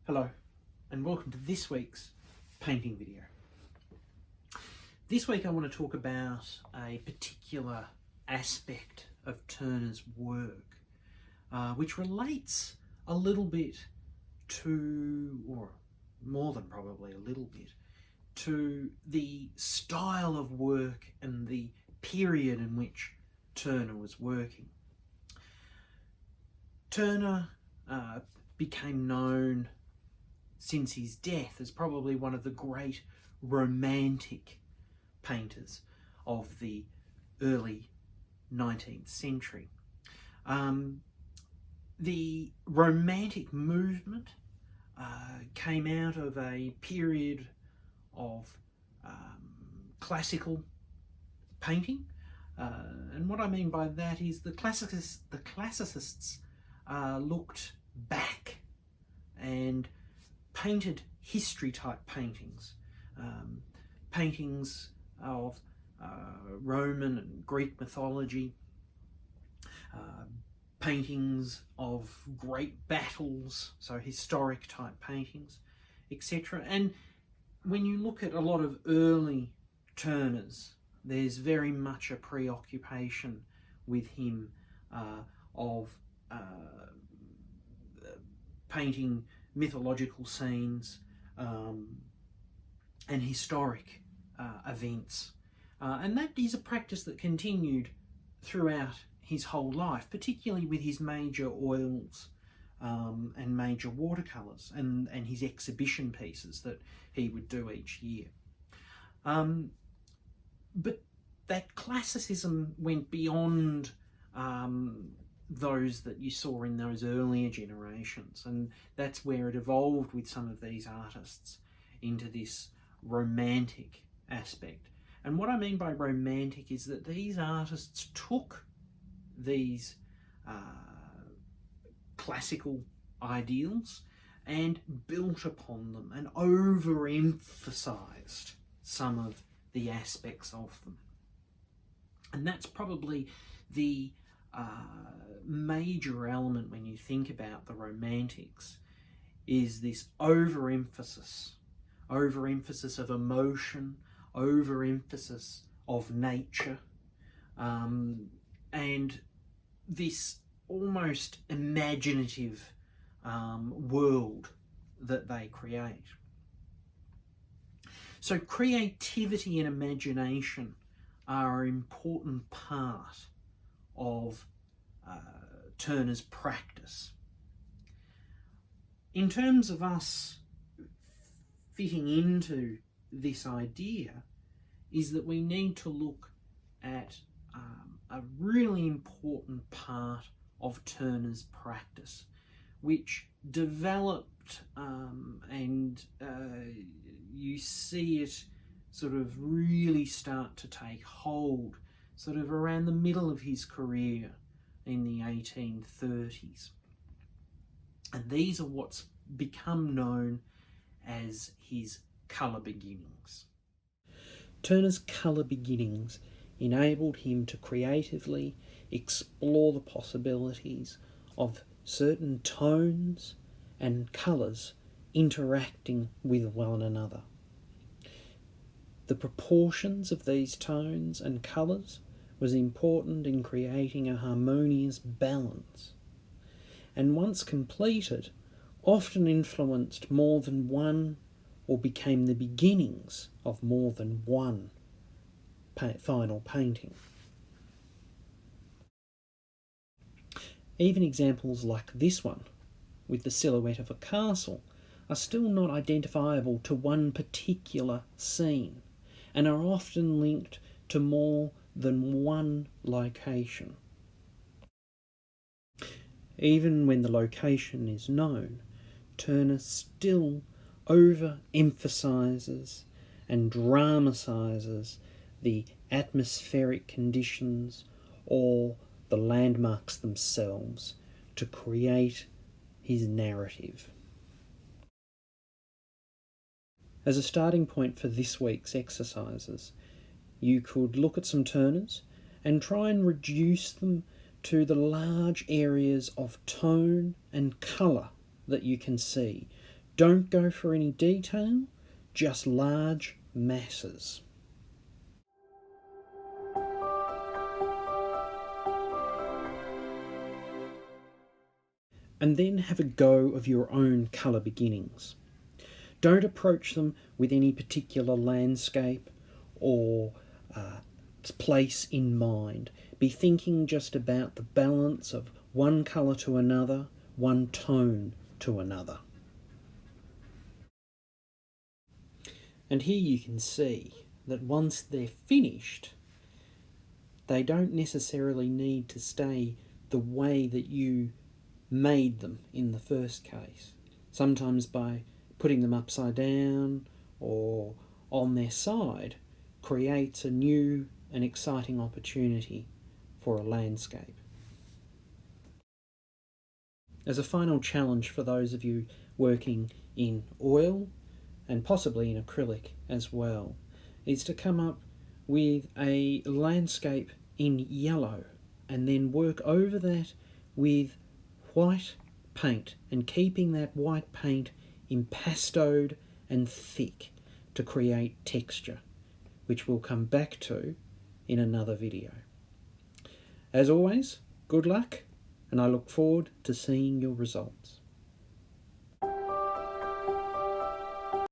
Hello and welcome to this week's painting video. This week I want to talk about a particular aspect of Turner's work which relates a little bit to, or more than probably a little bit, to the style of work and the period in which Turner was working. Turner became known since his death as probably one of the great romantic painters of the early 19th century. The romantic movement came out of a period of classical painting, and what I mean by that is the classicists looked back and painted history type paintings, paintings of Roman and Greek mythology, paintings of great battles, so historic type paintings, etc. And when you look at a lot of early Turners, there's very much a preoccupation with him of painting mythological scenes and historic events. And that is a practice that continued throughout his whole life, particularly with his major oils and major watercolours and his exhibition pieces that he would do each year. But that classicism went beyond those that you saw in those earlier generations, and that's where it evolved with some of these artists into this romantic aspect. And what I mean by romantic is that these artists took these classical ideals and built upon them and overemphasized some of the aspects of them. And that's probably the major element when you think about the Romantics, is this overemphasis of emotion, overemphasis of nature, and this almost imaginative world that they create. So creativity and imagination are an important part of Turner's practice. In terms of us fitting into this idea, is that we need to look at a really important part of Turner's practice, which developed and you see it sort of really start to take hold sort of around the middle of his career in the 1830s. And these are what's become known as his colour beginnings. Turner's colour beginnings enabled him to creatively explore the possibilities of certain tones and colours interacting with one another. The proportions of these tones and colours was important in creating a harmonious balance, and once completed, often influenced more than one or became the beginnings of more than one final painting. Even examples like this one, with the silhouette of a castle, are still not identifiable to one particular scene, and are often linked to more than one location. Even when the location is known, Turner still overemphasises and dramatises the atmospheric conditions or the landmarks themselves to create his narrative. As a starting point for this week's exercises, you could look at some Turners and try and reduce them to the large areas of tone and colour that you can see Don't go for any detail, just large masses. And then have a go of your own colour beginnings. Don't approach them with any particular landscape or place in mind. Be thinking just about the balance of one colour to another, one tone to another. And here you can see that once they're finished, they don't necessarily need to stay the way that you made them in the first case. Sometimes by putting them upside down or on their side creates a new and exciting opportunity for a landscape. As a final challenge for those of you working in oil and possibly in acrylic as well, is to come up with a landscape in yellow and then work over that with white paint, and keeping that white paint impastoed and thick to create texture, which we'll come back to in another video. As always, good luck, and I look forward to seeing your results.